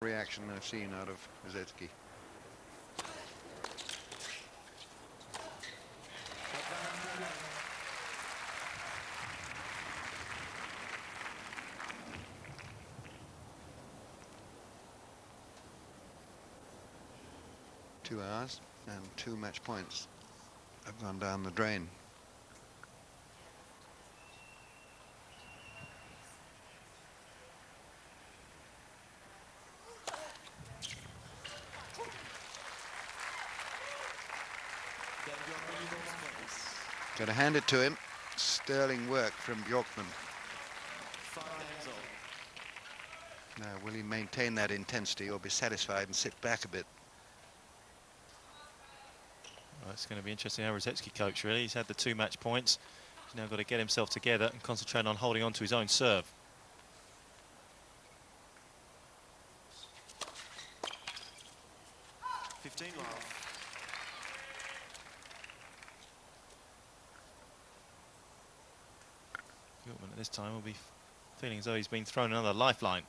reaction I've seen out of Rusedski. Two hours and 2 match points have gone down the drain. Got to hand it to him. Sterling work from Bjorkman. Now, will he maintain that intensity or be satisfied and sit back a bit? Well, it's going to be interesting how Rusedski coach, really. He's had the 2 match points. He's now got to get himself together and concentrate on holding on to his own serve. Bjorkman at this time will be feeling as though he's been thrown another lifeline.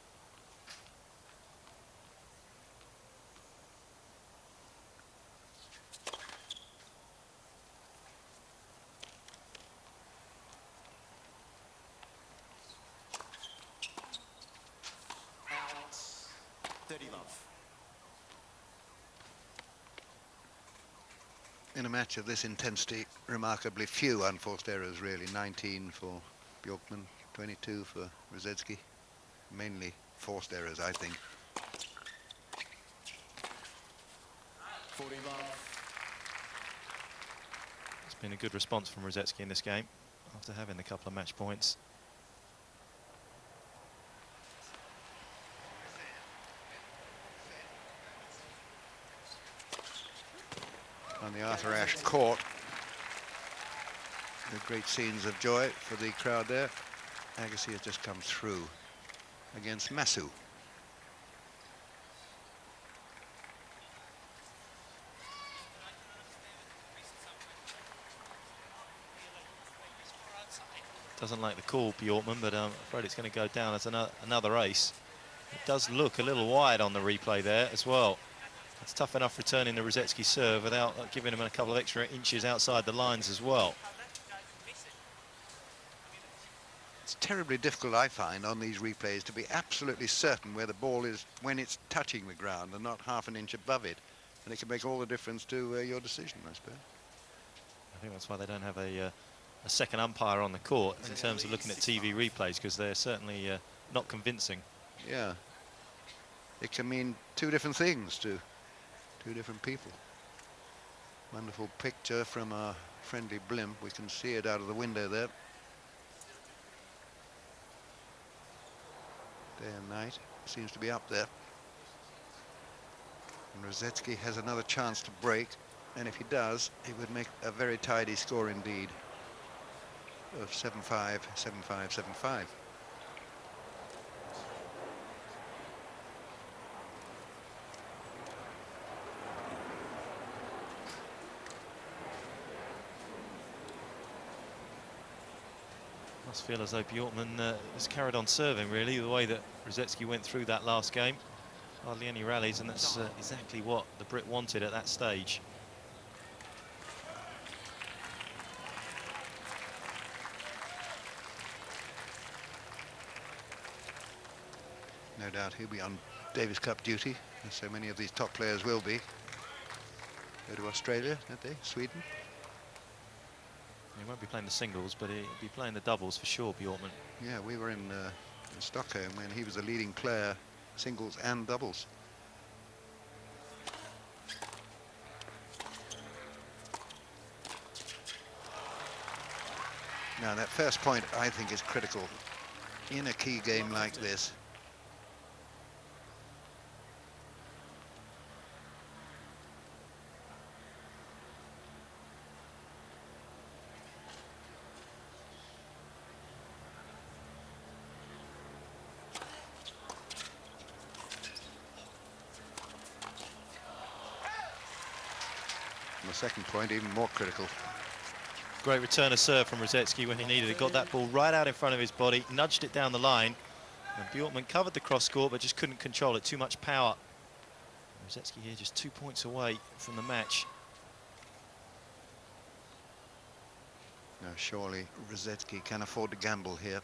In a match of this intensity, remarkably few unforced errors, really. 19 for Bjorkman, 22 for Rusedski. Mainly forced errors, I think. 40 love. It's been a good response from Rusedski in this game after having a couple of match points. On the Arthur Ashe court, the great scenes of joy for the crowd there. Agassi has just come through against Masu. Doesn't like the call, Bjorkman, but I'm afraid it's going to go down as another ace. It does look a little wide on the replay there as well. It's tough enough returning the Rusedski serve without giving him a couple of extra inches outside the lines as well. It's terribly difficult, I find, on these replays to be absolutely certain where the ball is when it's touching the ground and not half an inch above it. And it can make all the difference to your decision, I suppose. I think that's why they don't have a second umpire on the court in terms of looking at TV replays, because they're certainly not convincing. Yeah. It can mean 2 different things to 2 different people. Wonderful picture from our friendly blimp. We can see it out of the window there. Day and night. Seems to be up there. And Rusedski has another chance to break. And if he does, he would make a very tidy score indeed of 7-5, 7-5, 7-5. Must feel as though Bjorkman has carried on serving, really, the way that Rusedski went through that last game. Hardly any rallies, and that's exactly what the Brit wanted at that stage. No doubt he'll be on Davis Cup duty, as so many of these top players will be. Go to Australia, don't they? Sweden? He won't be playing the singles, but he'll be playing the doubles for sure, Bjorkman. Yeah, we were in Stockholm when he was a leading player, singles and doubles. Now, that first point, I think, is critical in a key game like this. The second point even more critical. Great return of serve from Rusedski when he needed it. Got that ball right out in front of his body, nudged it down the line, And Bjorkman covered the cross court, but just couldn't control it. Too much power. Rusedski here just 2 points away from the match. Now, surely Rusedski can afford to gamble here.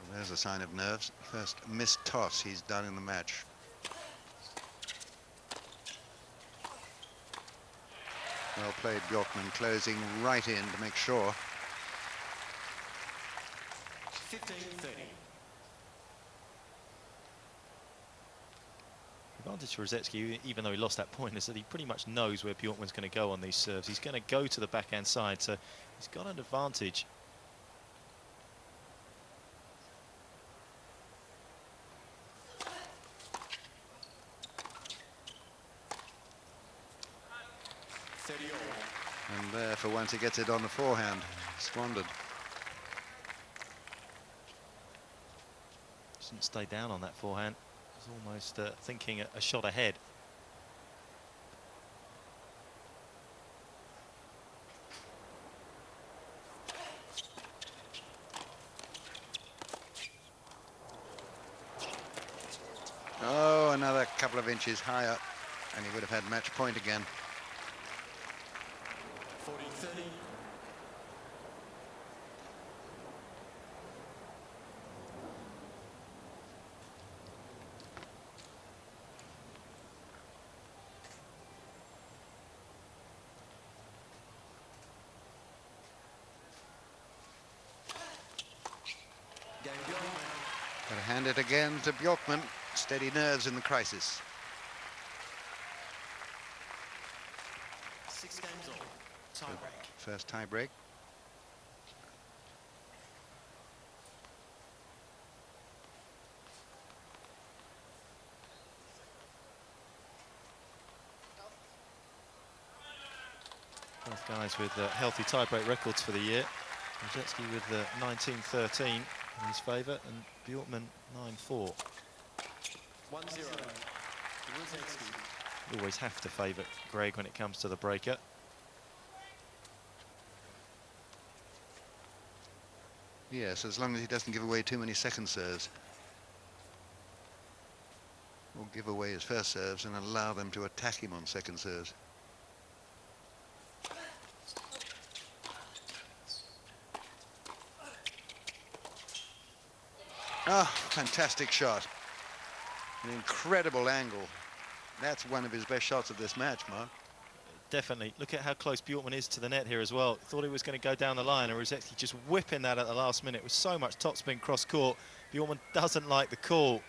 Well, there's a sign of nerves. First missed toss he's done in the match. Well played, Bjorkman, closing right in to make sure. 15-30. The advantage for Rusedski, even though he lost that point, is that he pretty much knows where Bjorkman's going to go on these serves. He's going to go to the backhand side, so he's got an advantage. And there, for once, he gets it on the forehand. Squandered. Doesn't stay down on that forehand. He's almost thinking a shot ahead. Oh, another couple of inches higher, and he would have had match point again. 40-30. Got to hand it again to Bjorkman. Steady nerves in the crisis. 6 games all. Tie break. First tie break. Both guys with healthy tie-break records for the year. Rusedski with 19-13 in his favour, and Bjorkman 9-4. 1-0. Rusedski. You always have to favour Greg when it comes to the breaker. Yes, as long as he doesn't give away too many second serves. Or give away his first serves and allow them to attack him on second serves. Ah, fantastic shot. An incredible angle. That's one of his best shots of this match, Mark. Definitely. Look at how close Bjorkman is to the net here as well. Thought he was going to go down the line, and Rusedski just whipping that at the last minute with so much topspin cross court. Bjorkman doesn't like the call.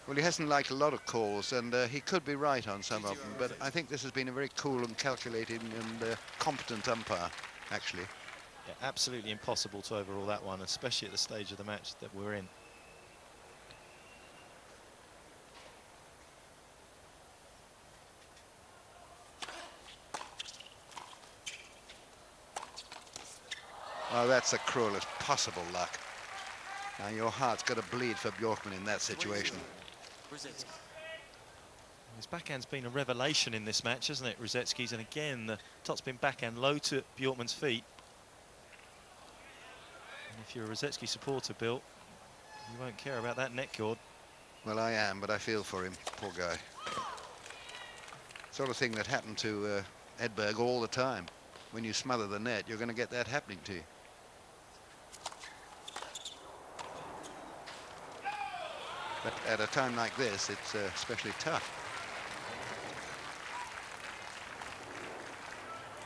Well, he hasn't liked a lot of calls, and he could be right on some of them, but I think this has been a very cool and calculated and competent umpire, actually. Yeah, absolutely impossible to overrule that one, especially at the stage of the match that we're in. Oh, that's the cruelest possible luck. Now, your heart's got to bleed for Bjorkman in that situation. His backhand's been a revelation in this match, hasn't it, Rusedski's? And again, the topspin backhand low to Bjorkman's feet. And if you're a Rusedski supporter, Bill, you won't care about that net cord. Well, I am, but I feel for him, poor guy. Sort of thing that happened to Edberg all the time. When you smother the net, you're going to get that happening to you. But at a time like this, it's especially tough.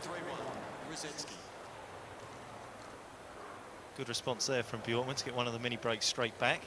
3-1. Rusedski. Good response there from Bjorkman to get one of the mini breaks straight back.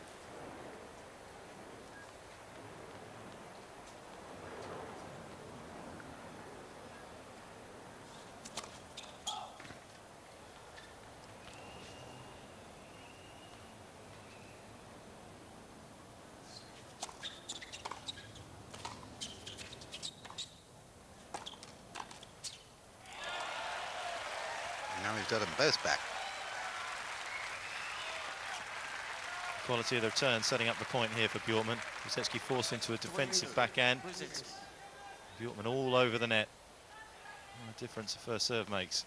Now he's got them both back. Quality of the return setting up the point here for Bjorkman. Rusedski forced into a defensive backhand. Bjorkman all over the net. What a difference the first serve makes.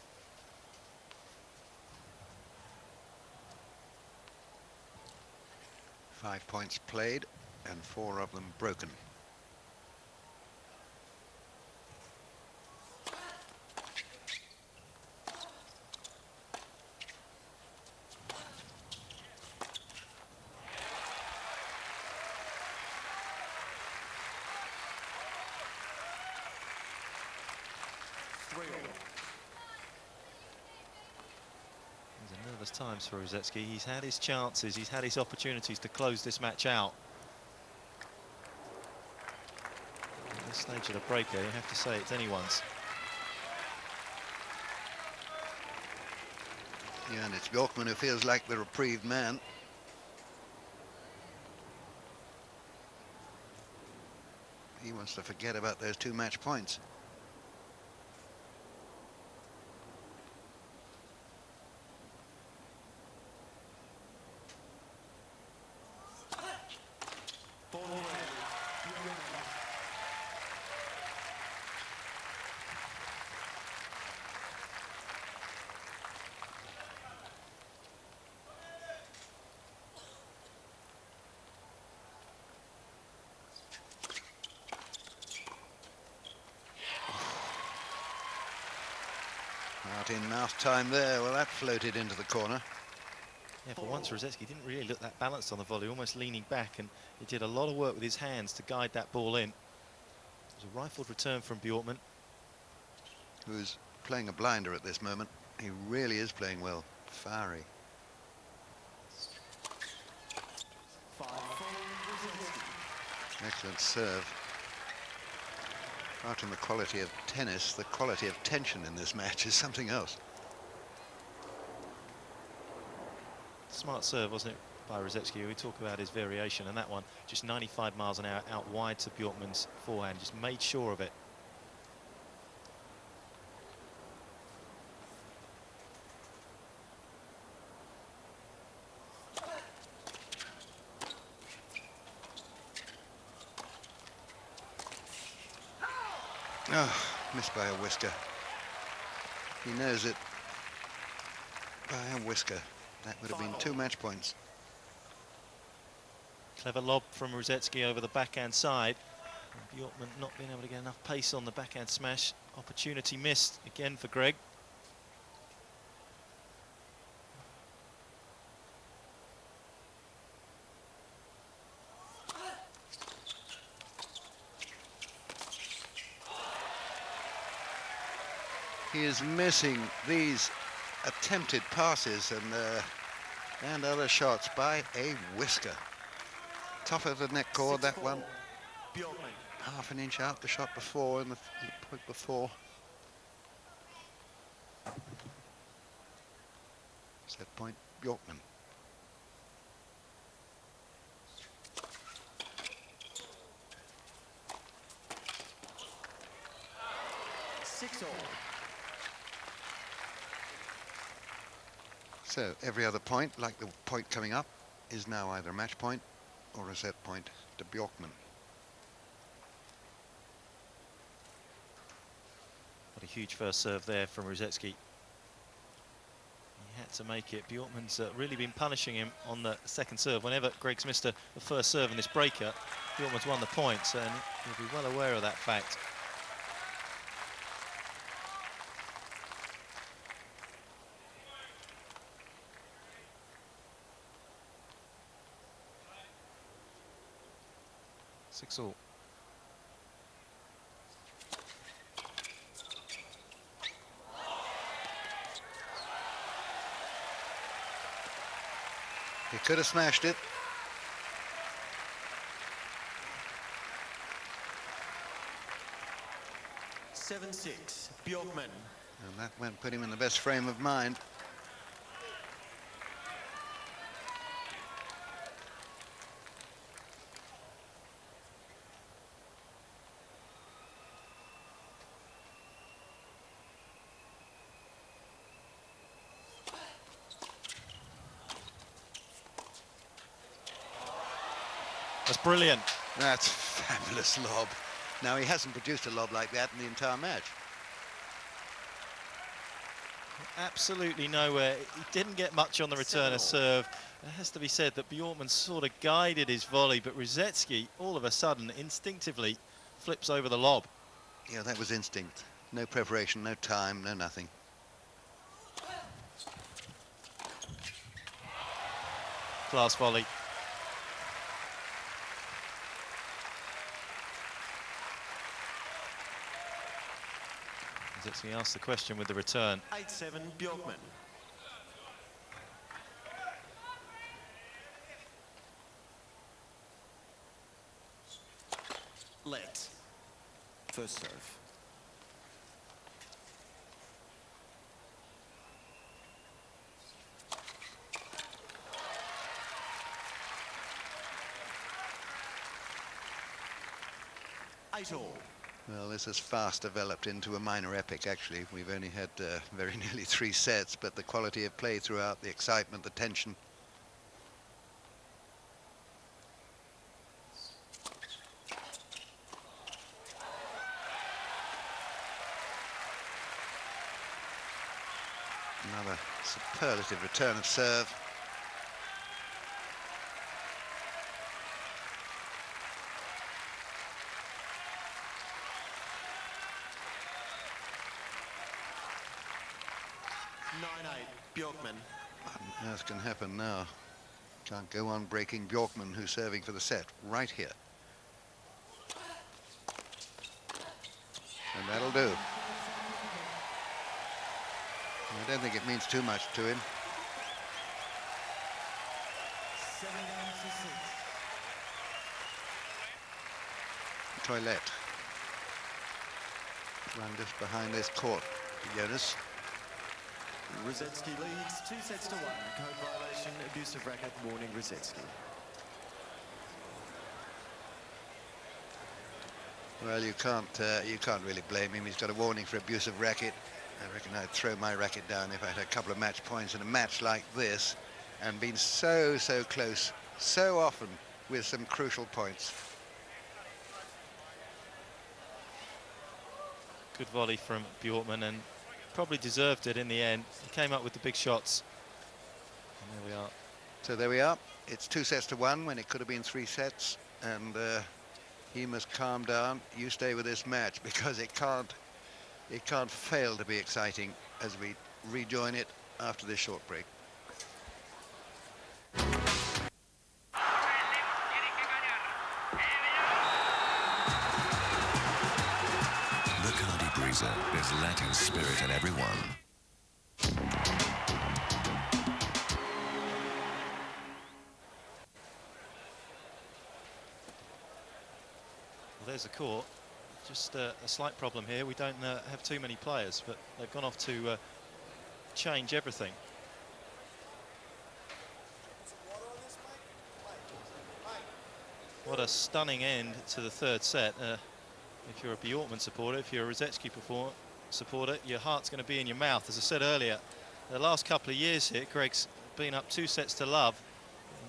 5 points played and 4 of them broken. These are nervous times for Rusedski. He's had his chances, he's had his opportunities to close this match out. At this stage of the breaker, you have to say it's anyone's. Yeah, and it's Bjorkman who feels like the reprieved man. He wants to forget about those 2 match points. Out in mouth time there. Well, that floated into the corner. Yeah, for once Rusedski didn't really look that balanced on the volley, almost leaning back, and he did a lot of work with his hands to guide that ball in. It was a rifled return from Bjorkman. Who's playing a blinder at this moment. He really is playing well. Fiery. 5-4 Rusedski. Excellent serve. Apart from the quality of tennis, the quality of tension in this match is something else. Smart serve, wasn't it, by Rusedski? We talk about his variation, and that one just 95 miles an hour out wide to Bjorkman's forehand, just made sure of it. Oh, missed by a whisker. He knows it. By a whisker. That would have been 2 match points. Clever lob from Rusedski over the backhand side. And Bjorkman not being able to get enough pace on the backhand smash. Opportunity missed again for Greg. He is missing these attempted passes and other shots by a whisker. Top of the neck cord, that one. Bjorkman. Half an inch out the shot before, and the point before. Set point, Bjorkman. Six all. So every other point, like the point coming up, is now either a match point or a set point to Bjorkman. What a huge first serve there from Rusedski. He had to make it. Bjorkman's really been punishing him on the second serve. Whenever Greg's missed the first serve in this breaker, Bjorkman's won the points, and he'll be well aware of that fact. Six all. He could have smashed it. Seven, 6 Bjorkman. And that won't put him in the best frame of mind. That's brilliant. That's fabulous lob. Now, he hasn't produced a lob like that in the entire match. absolutely nowhere. He didn't get much on the return of 7-all. serve. It has to be said that Bjorkman sort of guided his volley, but Rusedski all of a sudden instinctively flips over the lob. Yeah, that was instinct. No preparation, no time, no nothing. Class volley. Rusedski asked the question with the return. 8-7 Bjorkman. Let. First serve. Eight all. Well, this has fast developed into a minor epic, actually. We've only had very nearly 3 sets, but the quality of play throughout, the excitement, the tension. Another superlative return of serve. Bjorkman. What on earth can happen now? Can't go on breaking Bjorkman, who's serving for the set, right here. And that'll do. I don't think it means too much to him. 7 games to 6. Toilet. Run just behind this court. Jonas. Rusedski leads 2-1. Code violation, abusive racket, warning Rusedski. Well, you can't really blame him. He's got a warning for abusive racket. I reckon I'd throw my racket down if I had a couple of match points in a match like this, and been so close, so often with some crucial points. Good volley from Bjorkman, and probably deserved it in the end. He came up with the big shots. And there we are. So there we are. It's 2-1 when it could have been 3 sets, and he must calm down. You stay with this match, because it can't fail to be exciting as we rejoin it after this short break. Bacardi Breezer. There's Latin spirit in everyone. Well, there's a court. Just a slight problem here. We don't have too many players, but they've gone off to change everything. What a stunning end to the third set. If you're a Bjorkman supporter, if you're a Rusedski supporter, your heart's going to be in your mouth. As I said earlier, the last couple of years here, Greg's been up 2-0 in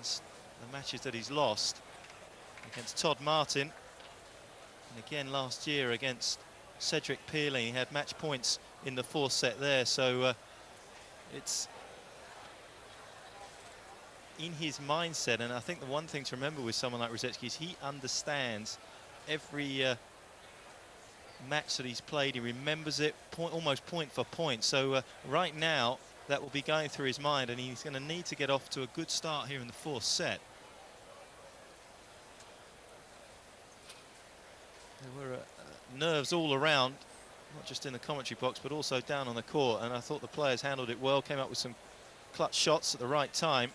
the matches that he's lost against Todd Martin. And again last year against Cedric Pearley, he had match points in the 4th set there, so it's in his mindset. And I think the one thing to remember with someone like Rusedski is he understands every match that he's played. He remembers it almost point for point. So right now that will be going through his mind, and he's going to need to get off to a good start here in the 4th set. There were nerves all around, not just in the commentary box, but also down on the court. And I thought the players handled it well, came up with some clutch shots at the right time.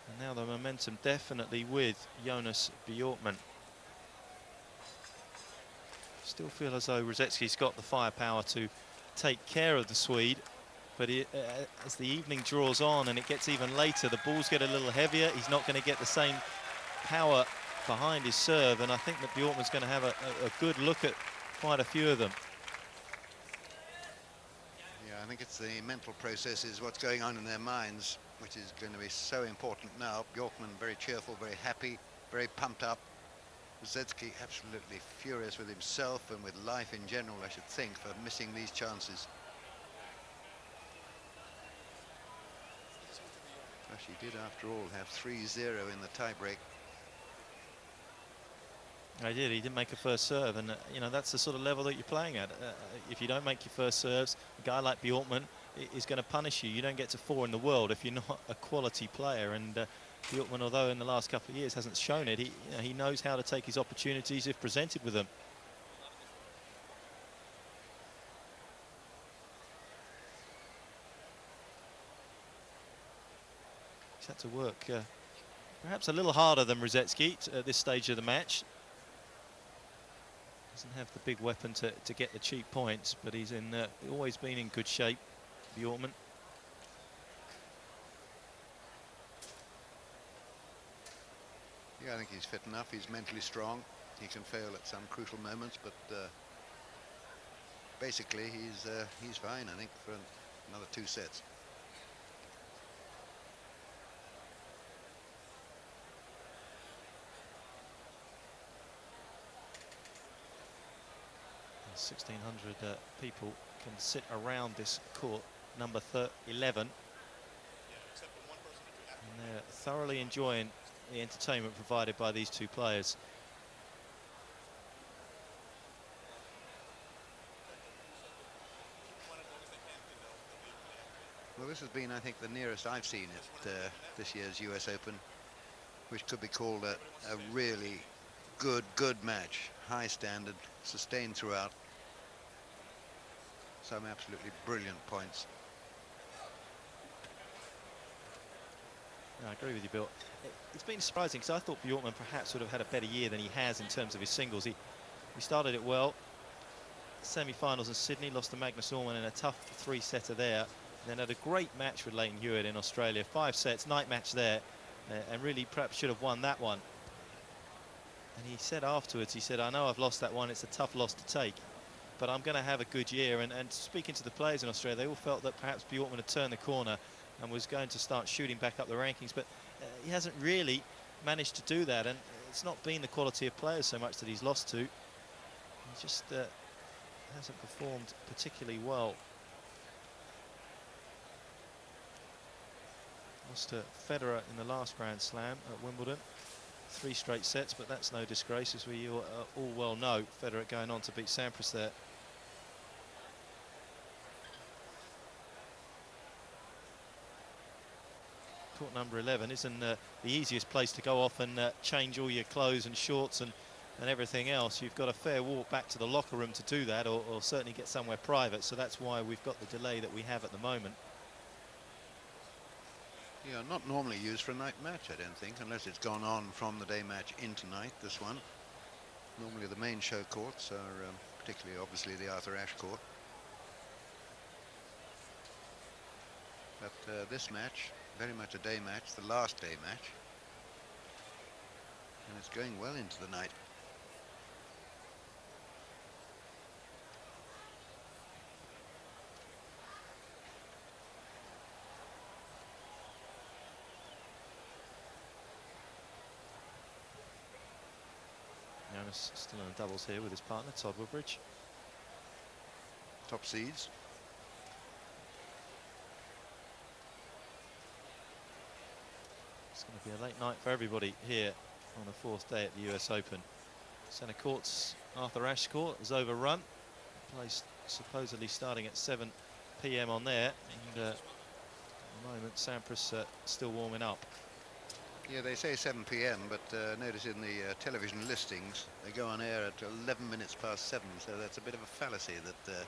And now the momentum definitely with Jonas Bjorkman. Still feel as though Rusedski's got the firepower to take care of the Swede. But as the evening draws on and it gets even later, the balls get a little heavier. He's not going to get the same power behind his serve, and I think that Bjorkman's going to have a good look at quite a few of them. Yeah, I think it's the mental processes, what's going on in their minds, which is going to be so important now. Bjorkman very cheerful, very happy, very pumped up. Rusedski absolutely furious with himself and with life in general, I should think, for missing these chances. Gosh, he did, after all, have 3-0 in the tie-break. I did. He didn't make a first serve, and you know, that's the sort of level that you're playing at. If you don't make your first serves, a guy like Bjorkman is going to punish you. You don't get to 4 in the world if you're not a quality player. And Bjorkman, although in the last couple of years hasn't shown it, he knows how to take his opportunities if presented with them. He's had to work perhaps a little harder than Rusedski at this stage of the match. Doesn't have the big weapon to get the cheap points, but he's always been in good shape, Bjorkman. Yeah, I think he's fit enough. He's mentally strong. He can fail at some crucial moments, but basically he's fine, I think, for another 2 sets. And 1,600 people can sit around this court, number 11. And they're thoroughly enjoying the entertainment provided by these two players. Well, this has been, I think, the nearest I've seen it this year's US Open, which could be called a really good match. High standard, sustained throughout. Some absolutely brilliant points. I agree with you, Bill. It's been surprising because I thought Bjorkman perhaps would have had a better year than he has in terms of his singles. He started it well. Semi-finals in Sydney, lost to Magnus Norman in a tough 3-setter there. And then had a great match with Leighton Hewitt in Australia. 5 sets, night match there, and really perhaps should have won that one. And he said afterwards, he said, I know I've lost that one, it's a tough loss to take, but I'm going to have a good year. And speaking to the players in Australia, they all felt that perhaps Bjorkman had turned the corner and was going to start shooting back up the rankings, but he hasn't really managed to do that, and it's not been the quality of players so much that he's lost to. He just hasn't performed particularly well. Lost to Federer in the last Grand Slam at Wimbledon. 3 straight sets, but that's no disgrace, as we all well know. Federer going on to beat Sampras there. Court number 11 isn't the easiest place to go off and change all your clothes and shorts and everything else. You've got a fair walk back to the locker room to do that, or certainly get somewhere private, so that's why we've got the delay that we have at the moment. Yeah, not normally used for a night match, I don't think, unless it's gone on from the day match into night, this one. Normally the main show courts are particularly, obviously, the Arthur Ashe court. But this match, very much a day match, the last day match. And it's going well into the night. Jonas still in the doubles here with his partner, Todd Woodbridge. Top seeds. It's going to be a late night for everybody here on the 4th day at the US Open. Centre court's Arthur Ashe court is overrun. Place supposedly starting at 7 p.m. on there. And at the moment, Sampras still warming up. Yeah, they say 7 p.m, but notice in the television listings, they go on air at 11 minutes past 7, so that's a bit of a fallacy that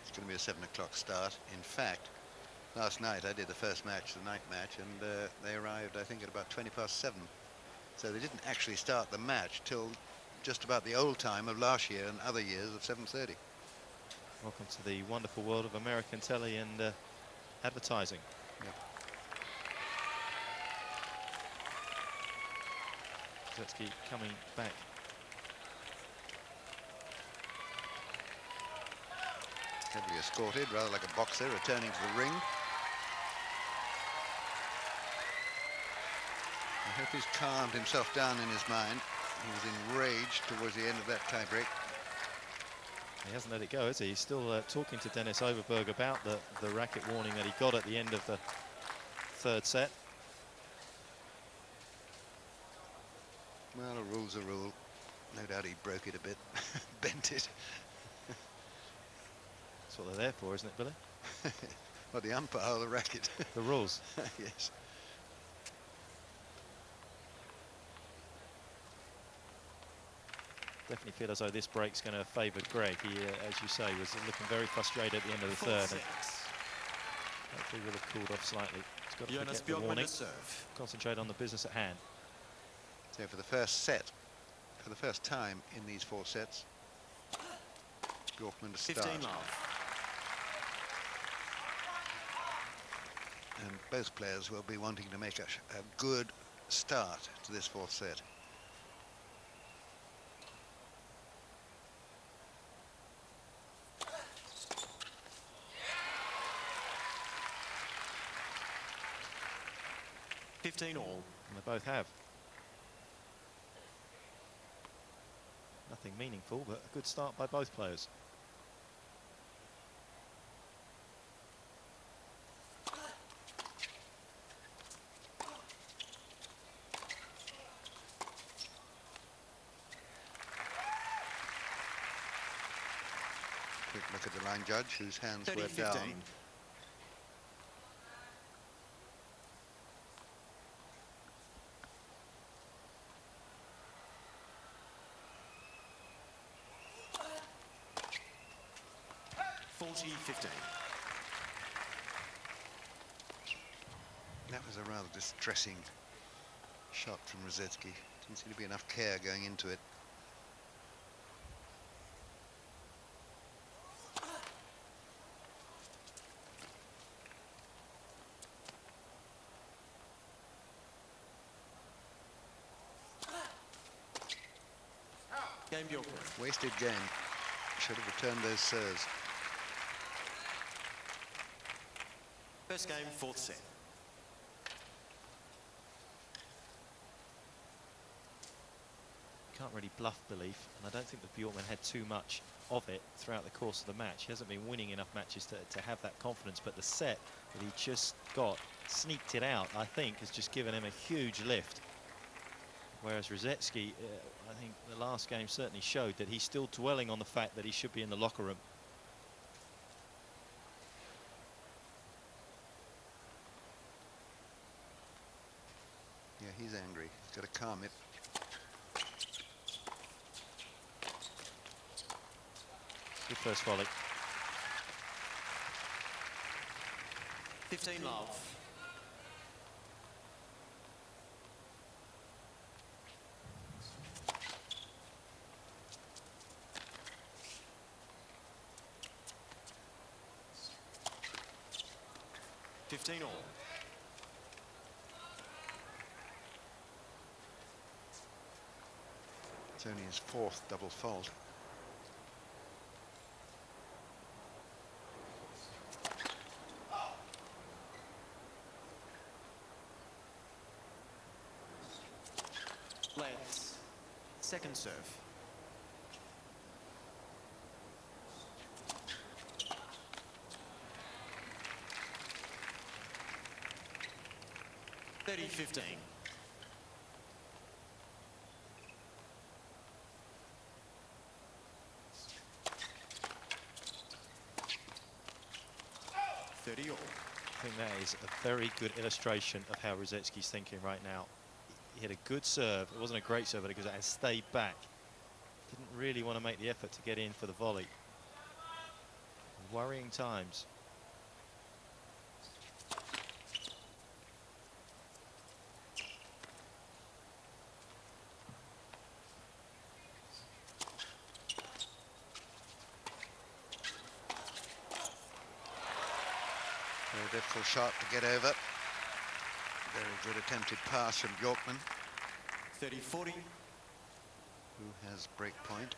it's going to be a 7 o'clock start. In fact, last night I did the first match, the night match, and they arrived, I think, at about 20 past 7. So they didn't actually start the match till just about the old time of last year and other years of 7:30. Welcome to the wonderful world of American telly and advertising. Yep. Rusedski coming back. Heavily escorted, rather like a boxer returning to the ring. I hope he's calmed himself down in his mind. He was enraged towards the end of that tiebreak. He hasn't let it go, has he? He's still talking to Dennis Overberg about the racket warning that he got at the end of the 3rd set. Well, a rule's a rule. No doubt he broke it a bit, bent it. That's what they're there for, isn't it, Billy? Well, the umpire or the racket? The rules. Yes. Definitely feel as though this break's going to favour Greg. He, as you say, was looking very frustrated at the end of the third. And hopefully will have cooled off slightly. He's got to forget the warning. Concentrate on the business at hand. So for the first set, for the first time in these 4 sets, Bjorkman to start. 15 love. And both players will be wanting to make a good start to this 4th set. $15 all. And they both have. Nothing meaningful, but a good start by both players. Quick look at the line judge, whose hands were 30-15. down. That was a rather distressing shot from Rusedski. Didn't seem to be enough care going into it. Game Bjorkman. Wasted game. Should have returned those serves. First game, 4th set. Can't really bluff belief, and I don't think that Bjorkman had too much of it throughout the course of the match. He hasn't been winning enough matches to have that confidence, but the set that he just got, sneaked it out, I think, has just given him a huge lift. Whereas Rusedski, I think the last game certainly showed that he's still dwelling on the fact that he should be in the locker room. Yeah, he's angry. He's got to calm it. Good first volley. 15 love. $15 all. It's only his 4th double fault. Let's second serve. $30-15. $30 all. I think that is a very good illustration of how Rusedski's thinking right now. He had a good serve. It wasn't a great serve, but it had stayed back. Didn't really want to make the effort to get in for the volley. Worrying times. Very difficult shot to get over. Very good attempted pass from Bjorkman, 30-40. who has break point.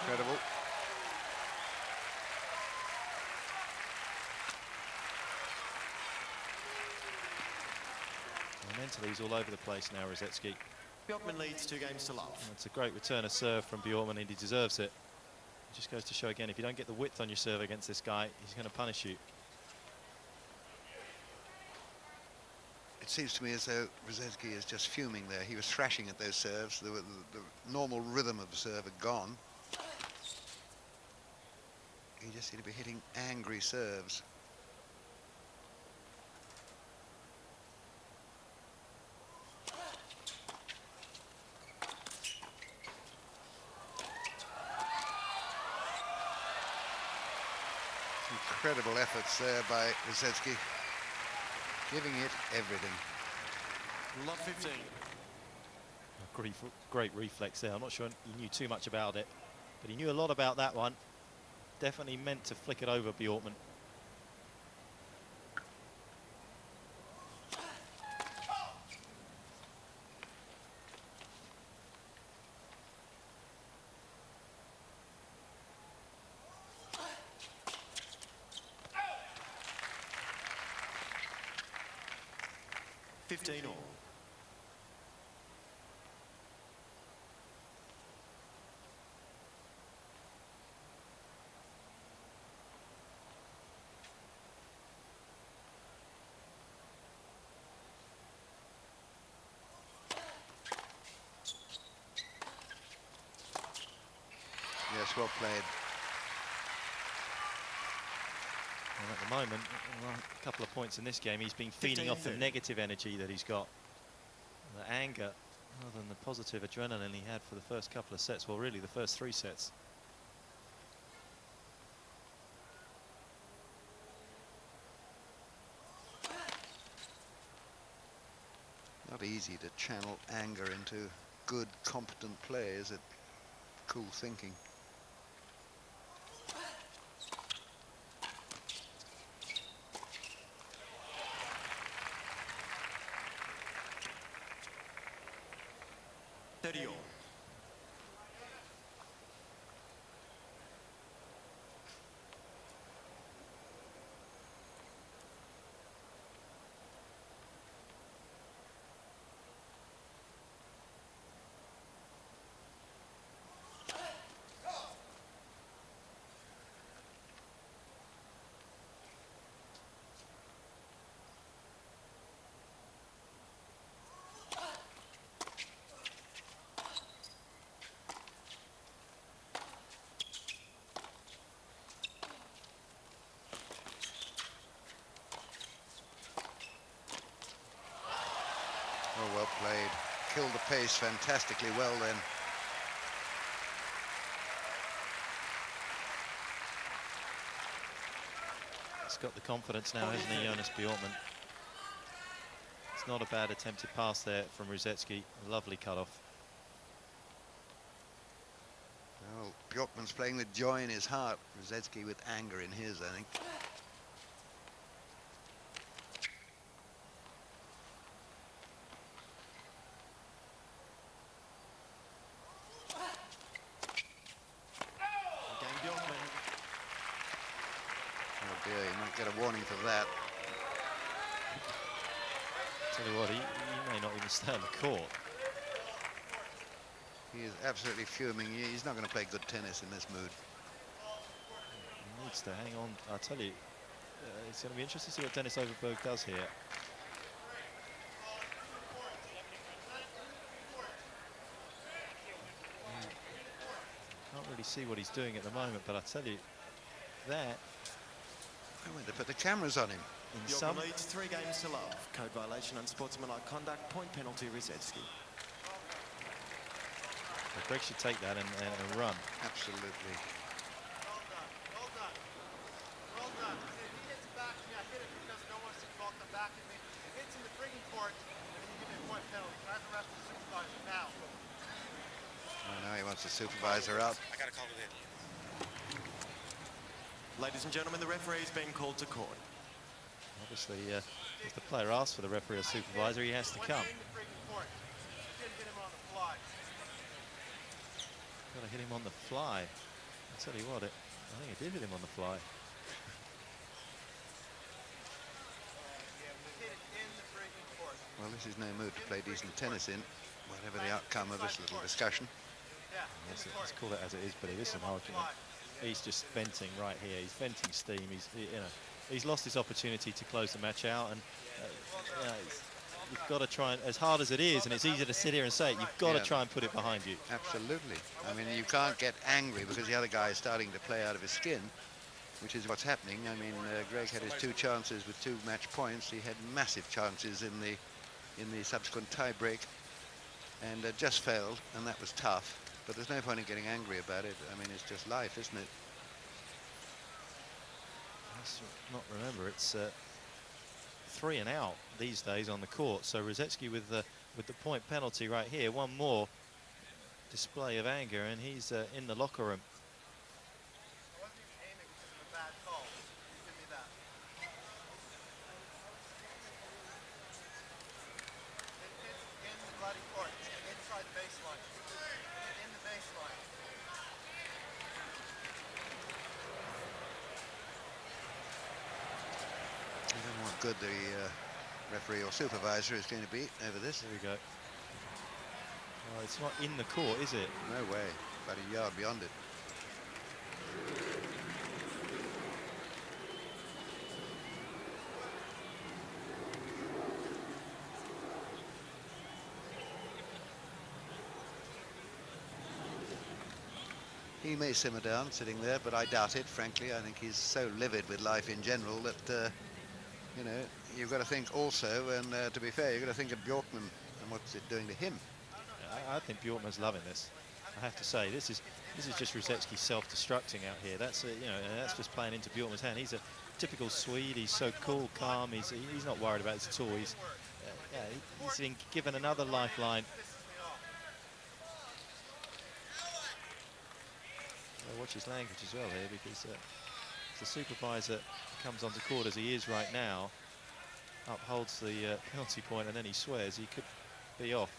Incredible. And Mentally, he's all over the place now, Rusedski. Bjorkman leads 2 games to love. It's a great return of serve from Bjorkman, and he deserves it. It just goes to show again, if you don't get the width on your serve against this guy, he's going to punish you. It seems to me as though Rusedski is just fuming there. He was thrashing at those serves. The normal rhythm of the serve had gone. He just seemed to be hitting angry serves. Incredible efforts there by Rusedski, giving it everything. Love 15. Great reflex there. I'm not sure he knew too much about it, but he knew a lot about that one. Definitely meant to flick it over Bjorkman. All. Yes, well played. And at the moment, a couple of points in this game, he's been feeding off the negative energy that he's got. The anger, rather than the positive adrenaline he had for the first couple of sets, well, really the first 3 sets. Not easy to channel anger into good, competent play, is it? Cool thinking. All. Oh, well played. Killed the pace fantastically well then. He's got the confidence now, hasn't he, Jonas Bjorkman? It's not a bad attempted pass there from Rusedski. Lovely cut-off. Well, Bjorkman's playing with joy in his heart. Rusedski with anger in his, I think. Oh dear, he might get a warning for that. Tell you what, he may not even stay on the court. He is absolutely fuming. He's not going to play good tennis in this mood. He needs to hang on. I'll tell you, it's going to be interesting to see what Dennis Overberg does here. Can't really see what he's doing at the moment, but I tell you, that. I went to put the cameras on him. Bjorkman leads 3 games to love. Code violation, unsportsmanlike conduct, point penalty, Rusedski. Well, Greg should take that and run. Absolutely. Well done. Well done. If he hits back to me, I hit it because I don't want to see the ball come back at me. If it's in the frigging court, then you give me a point penalty. Can I have the rest of the supervisor now? Oh, now he wants the supervisor out. I got to call it in. Ladies and gentlemen, the referee is being called to court. Obviously, if the player asks for the referee or supervisor, he has to come. In the frigging court. You didn't hit him on the fly. Got to hit him on the fly. I'll tell you what, I think it did hit him on the fly. Hit it in the frigging court. Well, this is no mood to play decent tennis in, whatever the outcome of this little discussion. Let's call it as it is, but it is an argument. He's just venting right here. He's venting steam. He's lost his opportunity to close the match out, and you've got to try and, as hard as it is, and it's easy to sit here and say it, you've got to try and put it behind you. Absolutely. I mean, you can't get angry because the other guy is starting to play out of his skin, which is what's happening. I mean, Greg had his 2 chances with 2 match points. He had massive chances in the subsequent tie break, and just failed, and that was tough. But there's no point in getting angry about it. I mean, it's just life, isn't it? Let's not remember, it's 3 and out these days on the court. So Rusedski with the point penalty right here. One more display of anger, and he's in the locker room. I wasn't even aiming because of a bad call. Give me that. It's in the bloody court. It's inside the baseline. It's in the baseline. I don't know what good the referee or supervisor is going to be over this. There we go. Oh, it's not in the court, is it? No way. About a yard beyond it. He may simmer down sitting there, but I doubt it, frankly. I think he's so livid with life in general that, you know, you've got to think also, and to be fair, you've got to think of Bjorkman and what's it doing to him. I think Bjorkman's loving this. I have to say, this is just Rusedski self-destructing out here. That's that's just playing into Bjorkman's hand. He's a typical Swede. He's so cool, calm. He's not worried about this at all. He's been given another lifeline. Watch his language as well here, because the supervisor comes onto court as he is right now, upholds the penalty point, and then he swears he could be off.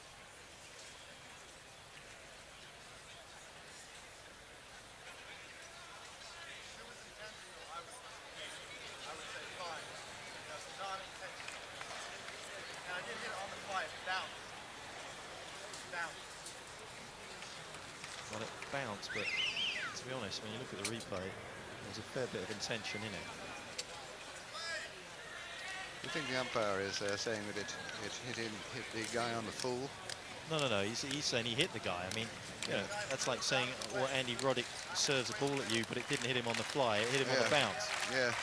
Well, it bounced, but to be honest, when you look at the replay, there's a fair bit of intention in it. Do you think the umpire is saying that it hit the guy on the full? No. He's saying he hit the guy. I mean, you know, that's like saying, well, Andy Roddick serves a ball at you, but it didn't hit him on the fly. It hit him on the bounce. Yeah.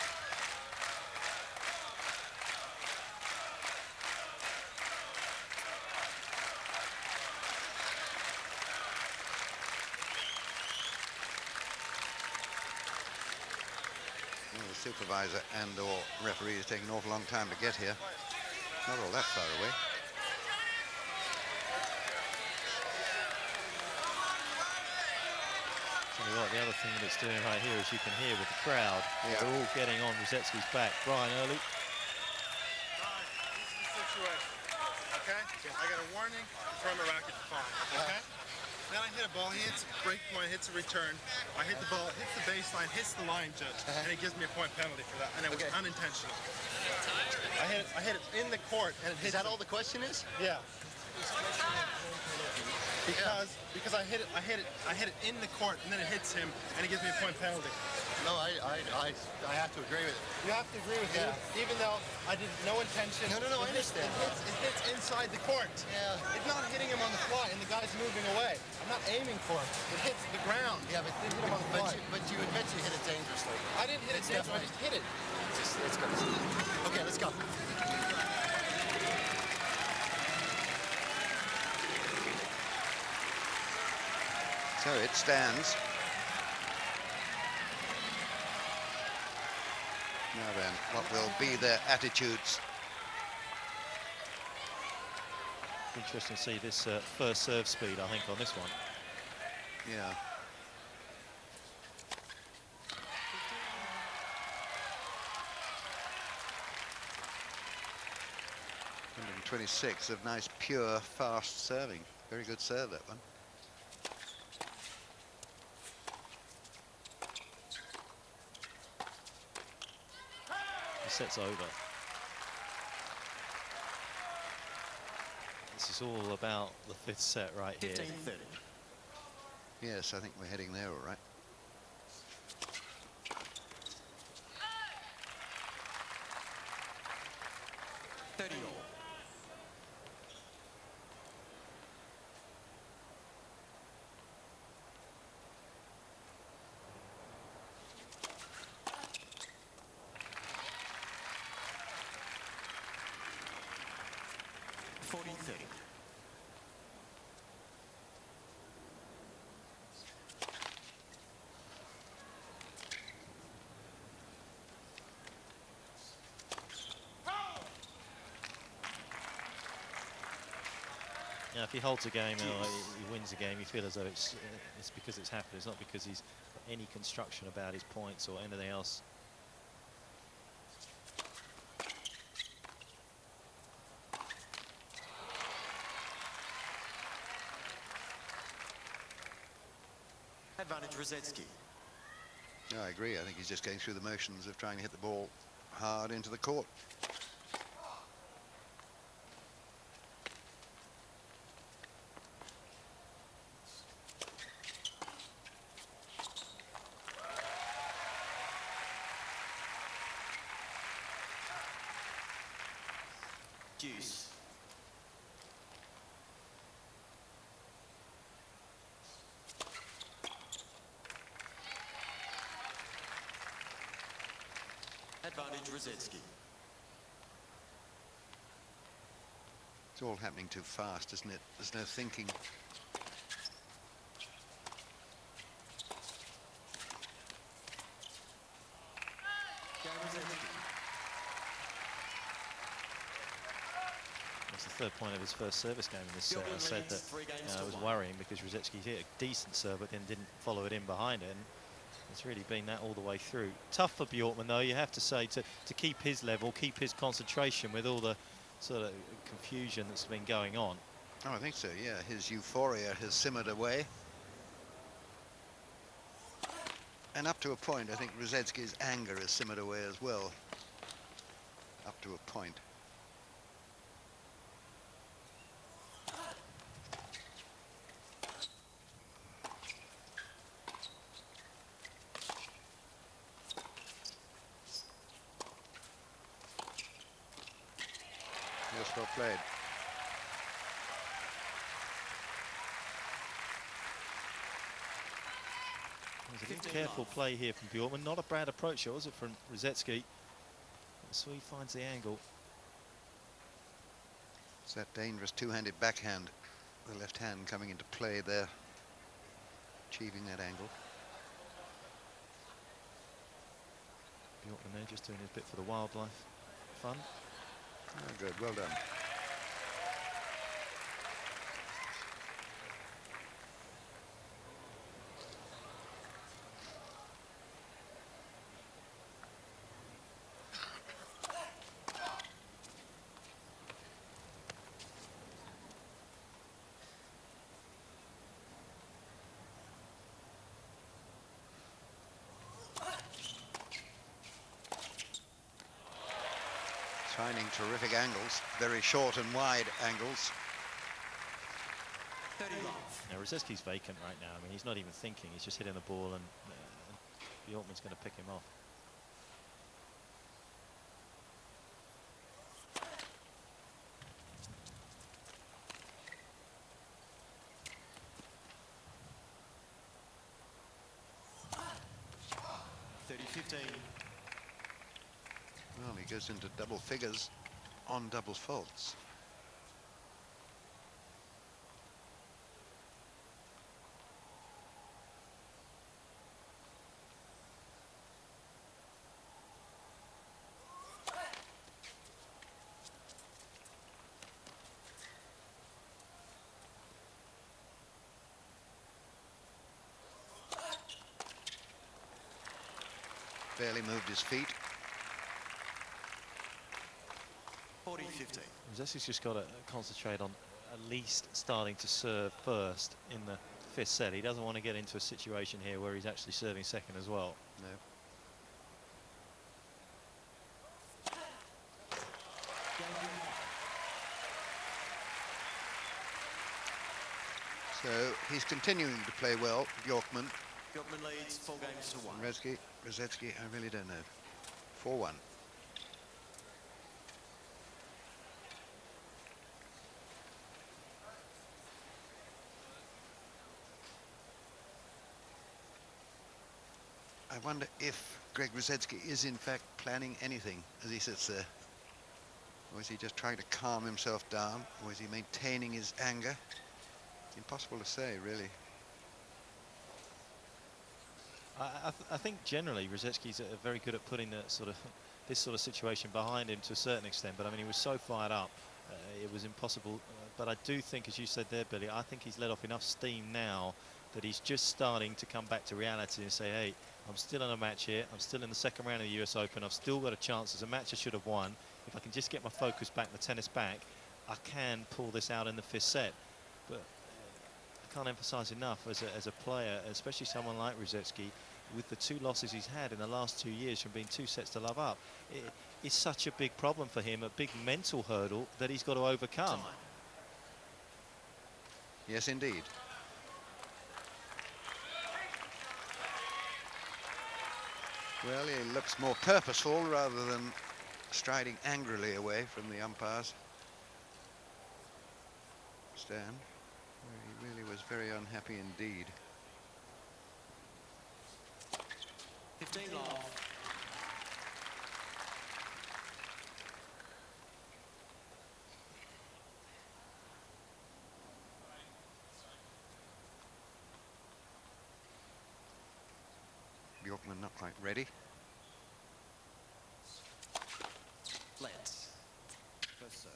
Supervisor and or referee is taking an awful long time to get here. Not all that far away. Tell you what, the other thing that it's doing right here, as you can hear with the crowd, they're all getting on Rusedski's back. Brian Early. Brian, this is the situation, okay? I got a warning from a racket fine, okay? Then I hit a ball, he hits a break point, hits a return. I hit the ball, hits the baseline, hits the line judge, and he gives me a point penalty for that, and it was unintentional. I hit it in the court, and it hit. Is that all the question is? Yeah. Because I hit it in the court, and then it hits him, and he gives me a point penalty. No, I have to agree with it. You have to agree with me, even though I did no intention. No, I understand. It hits inside the court. Yeah. It's not hitting him on the fly, and the guy's moving away. I'm not aiming for it. It hits the ground. Yeah, but it hit him on the fly. But you admit you hit it dangerously. I didn't hit it dangerously. I just hit it. It's good. Okay, let's go. So it stands. Now then, what will be their attitudes? Interesting to see this first serve speed, I think, on this one. Yeah. .126 of nice, pure, fast serving. Very good serve, that one. The set's over. This is all about the fifth set right here. 15-30. Yes, I think we're heading there all right. 30 all. Now, if he holds a game or he wins a game, you feel as though it's because it's happened. It's not because he's got any construction about his points or anything else. Advantage Rusedski. No, I agree. I think he's just going through the motions of trying to hit the ball hard into the court. Deuce. Advantage Rusedski. It's all happening too fast, isn't it? There's no thinking. It's the third point of his first service game in this set. I said that I was worrying because Rusedski hit a decent serve but then didn't follow it in behind it. And it's really been that all the way through. Tough for Bjorkman, though, you have to say, to keep his level, keep his concentration with all the sort of confusion that's been going on. Oh, I think so, yeah. His euphoria has simmered away. And up to a point, I think Rusedski's anger has simmered away as well. Up to a point. Just well played. There's a little careful play here from Bjorkman. Not a bad approach, was it, from Rusedski? So he finds the angle. It's that dangerous two-handed backhand. The left hand coming into play there, achieving that angle. Bjorkman there just doing his bit for the wildlife fun. Oh, good, well done. Finding terrific angles, very short and wide angles. 30 love. Now, Rusedski's vacant right now. I mean, he's not even thinking. He's just hitting the ball, and Bjorkman's going to pick him off. Well, he goes into double figures on double faults. Barely moved his feet. 40-15. Rusedski's just got to concentrate on at least starting to serve first in the fifth set. He doesn't want to get into a situation here where he's actually serving second as well. No. So he's continuing to play well, Bjorkman. Bjorkman leads 4 games to 1. Rusedski, I really don't know. 4-1. I wonder if Greg Rusedski is in fact planning anything as he sits there. Or is he just trying to calm himself down? Or is he maintaining his anger? Impossible to say, really. I think generally Rusedski's very good at putting this sort of situation behind him to a certain extent. But I mean, he was so fired up, it was impossible. But I do think, as you said there, Billy, I think he's let off enough steam now that he's just starting to come back to reality and say, hey, I'm still in a match here. I'm still in the second round of the US Open. I've still got a chance. There's a match I should have won. If I can just get my focus back, the tennis back, I can pull this out in the 5th set. But I can't emphasise enough as a player, especially someone like Rusedski, with the 2 losses he's had in the last 2 years from being 2 sets to love up. It's such a big problem for him, a big mental hurdle that he's got to overcome. Yes, indeed. Well, he looks more purposeful rather than striding angrily away from the umpires. Stand, where he really was very unhappy indeed. 15 love. Bjorkman not quite ready. Let's. First serve.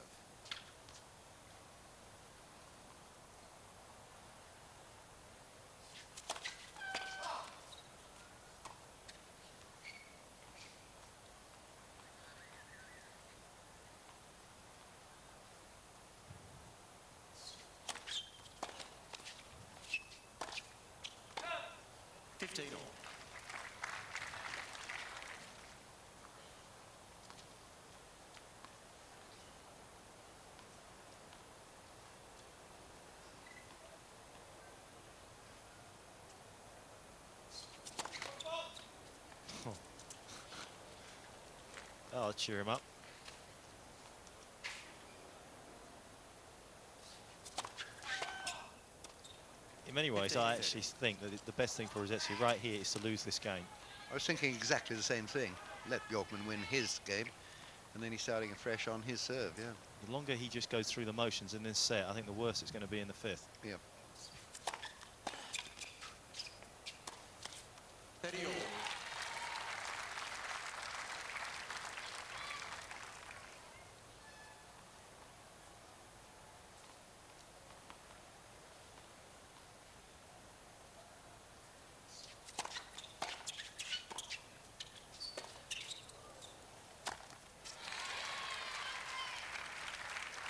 I'll cheer him up. In many ways, I actually think that the best thing for Rusedski right here is to lose this game. I was thinking exactly the same thing. Let Bjorkman win his game, and then he's starting afresh on his serve, yeah. The longer he just goes through the motions in this set, I think the worse it's going to be in the 5th. Yeah. 30 all.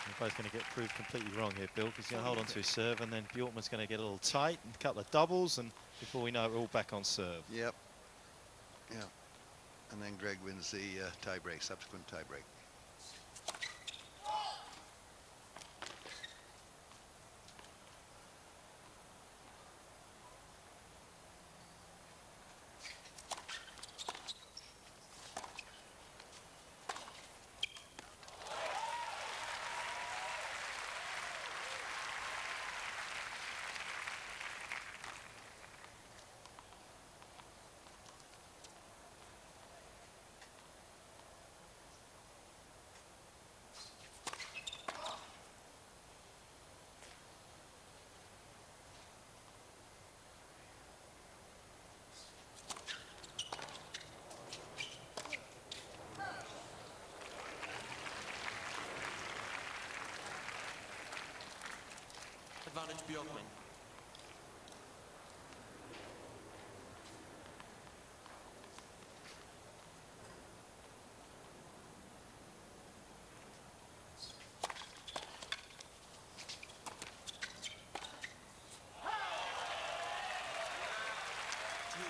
We're both going to get proved completely wrong here, Bill, because he's going to hold on to his serve, and then Bjorkman's going to get a little tight, and a couple of doubles, and before we know it, we're all back on serve. Yep. Yeah. And then Greg wins the tie-break, subsequent tie-break. Advantage Bjorkman.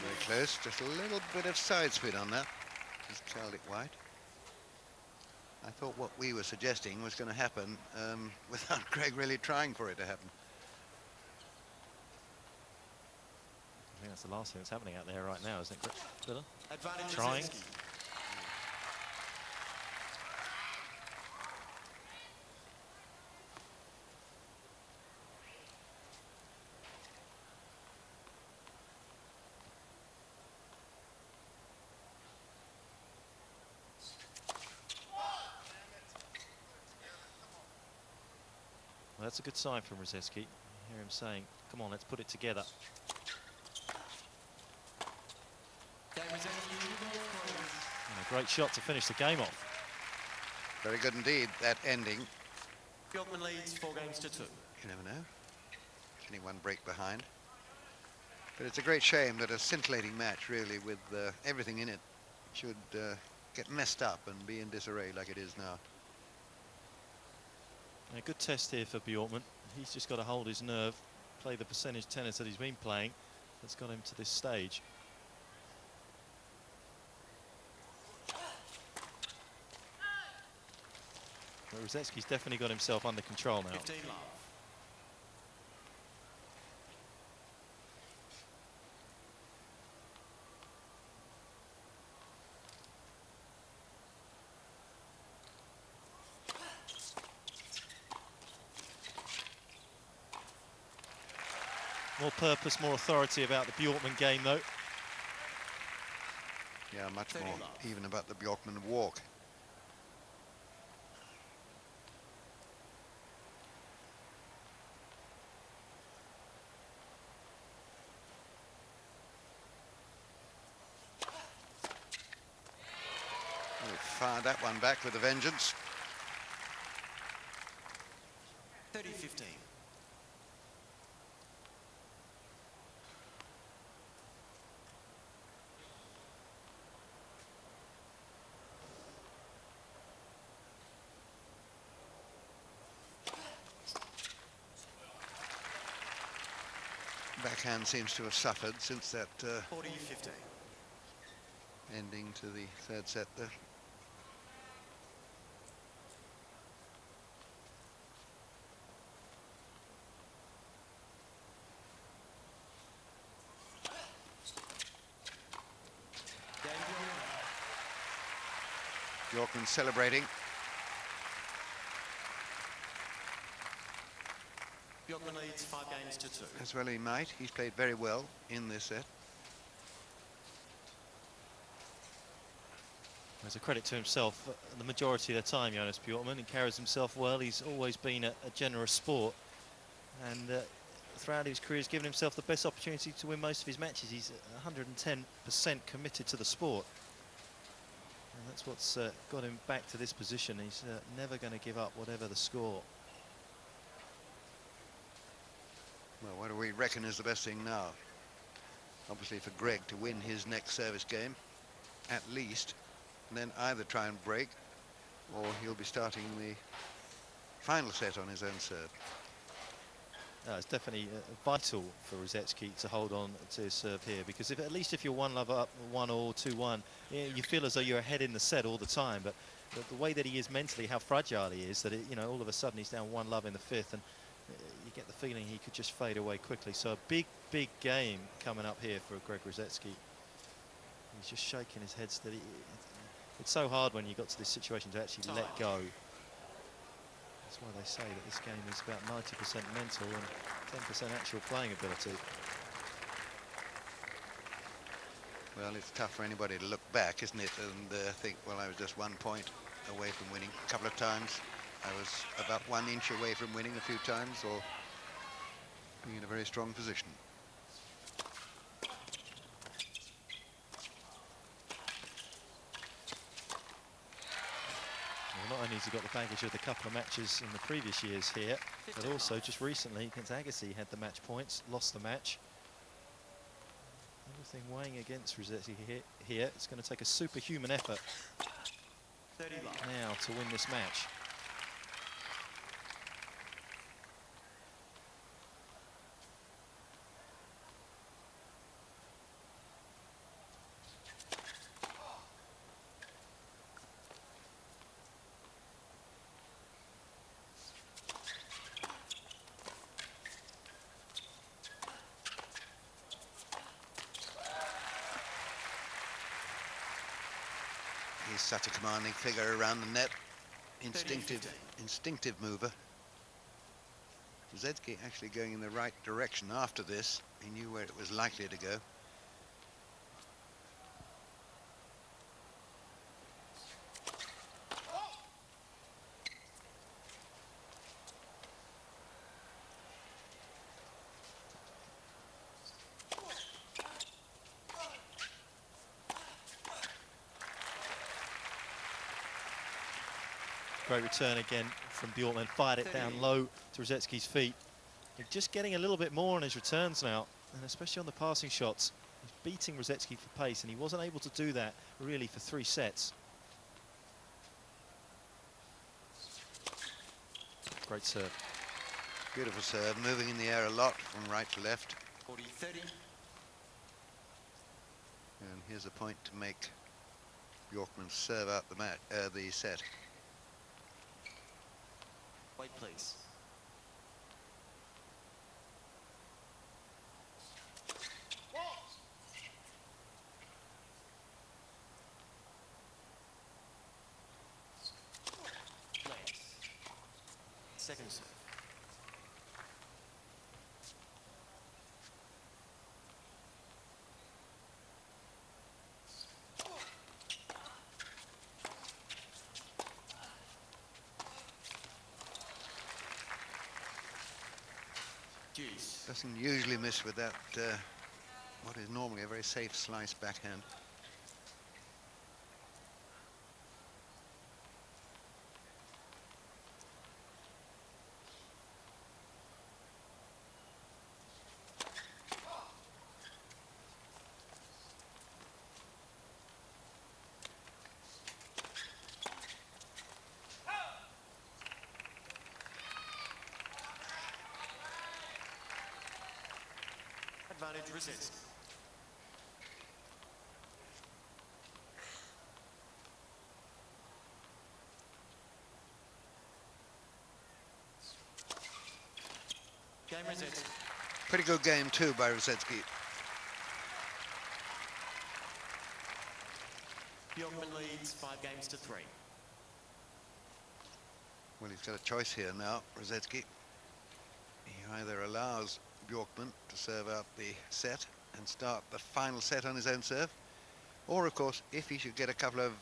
Very close, just a little bit of side spin on that. Just trailed it wide. I thought what we were suggesting was going to happen without Greg really trying for it to happen. That's the last thing that's happening out there right now, isn't it, Villa? Advantage Trying. Rusedski. Well, that's a good sign from Rusedski. You hear him saying, come on, let's put it together. And a great shot to finish the game off. Very good indeed, that ending. Bjorkman leads 4 games to 2. You never know. Only one break behind. But it's a great shame that a scintillating match, really, with everything in it, should get messed up and be in disarray like it is now. A good test here for Bjorkman. He's just got to hold his nerve, play the percentage tennis that he's been playing. That's got him to this stage. But Rusedski's definitely got himself under control now. 15 love. More purpose, more authority about the Bjorkman game, though. Yeah, much 30 more love. even about the Bjorkman walk. He fired that one back with a vengeance. 30-15. Backhand seems to have suffered since that 40-15. ending to the third set there. Bjorkman celebrating. Bjorkman leads 5 games to 2. As well he might. He's played very well in this set. As a credit to himself, the majority of the time, Jonas Bjorkman, he carries himself well. He's always been a generous sport. And throughout his career, he's given himself the best opportunity to win most of his matches. He's 110% committed to the sport. And that's what's got him back to this position. He's never going to give up, whatever the score. Well, what do we reckon is the best thing now? Obviously for Greg to win his next service game, at least, and then either try and break, or he'll be starting the final set on his own serve. It's definitely vital for Rusedski to hold on to his serve here, because at least if you're 1-love up, 1-all, 2-1, you feel as though you're ahead in the set all the time. But the way that he is mentally, how fragile he is, that all of a sudden he's down 1-love in the 5th, and you get the feeling he could just fade away quickly. So a big game coming up here for Greg Rusedski. He's just shaking his head steady. It's so hard when you got to this situation to actually let go. That's why they say that this game is about 90% mental and 10% actual playing ability. Well, it's tough for anybody to look back, isn't it, and think, well, I was just 1 point away from winning a couple of times. I was about 1 inch away from winning a few times, or being in a very strong position. Well, not only has he got the baggage of the couple of matches in the previous years here, but also just recently against Agassi had the match points, lost the match. Everything weighing against Rusedski here. It's going to take a superhuman effort now to win this match. He's such a commanding figure around the net. Instinctive mover. Rusedski actually going in the right direction after this. He knew where it was likely to go. Great return again from Bjorkman. Fired it down low to Rusedski's feet. He's just getting a little bit more on his returns now, and especially on the passing shots. He's beating Rusedski for pace, and he wasn't able to do that really for 3 sets. Great serve. Beautiful serve, moving in the air a lot from right to left. 40-30. And here's a point to make Bjorkman serve out the set. Wait, please. Second serve. Doesn't usually miss with that, what is normally a very safe slice backhand. Advantage Rusedski. Game Rusedski. Pretty good game too by Rusedski. Bjorkman leads 5 games to 3. Well, he's got a choice here now, Rusedski. He either allows Bjorkman to serve out the set and start the final set on his own serve, or of course, if he should get a couple of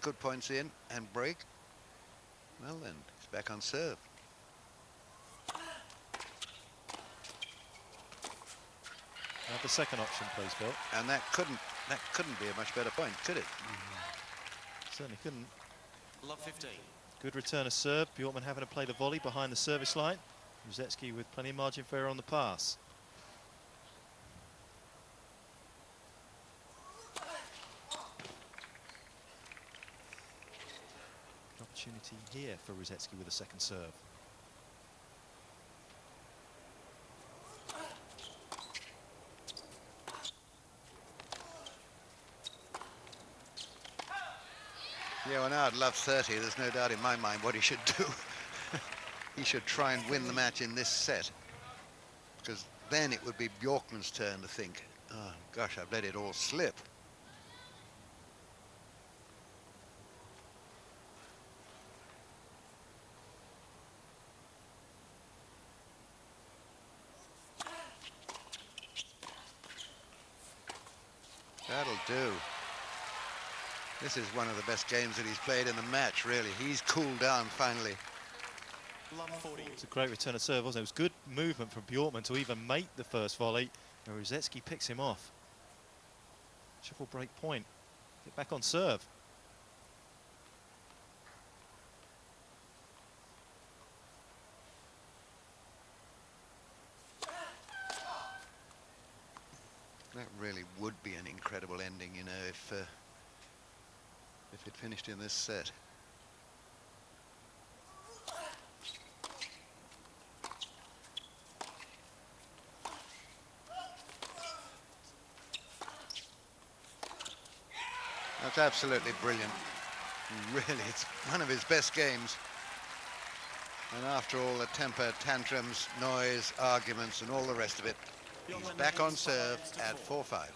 good points in and break, well then, he's back on serve. Have the second option, please, Bill. And that couldn't be a much better point, could it? Certainly couldn't. Love 15. Good return of serve. Bjorkman having to play the volley behind the service line. Rusedski with plenty of margin for error on the pass. An opportunity here for Rusedski with a second serve. Yeah, well, now at love 30, there's no doubt in my mind what he should do. He should try and win the match in this set, because then it would be Bjorkman's turn to think, oh gosh, I've let it all slip. That'll do. This is one of the best games that he's played in the match, really. He's cooled down finally. Love 40. It's a great return of serve, wasn't it? It was good movement from Bjorkman to even make the first volley, and Rusedski picks him off. Shuffle break point. Get back on serve. That really would be an incredible ending, you know, if it finished in this set. That's absolutely brilliant. Really, it's one of his best games. And after all the temper, tantrums, noise, arguments, and all the rest of it, he's back on serve at 4-5.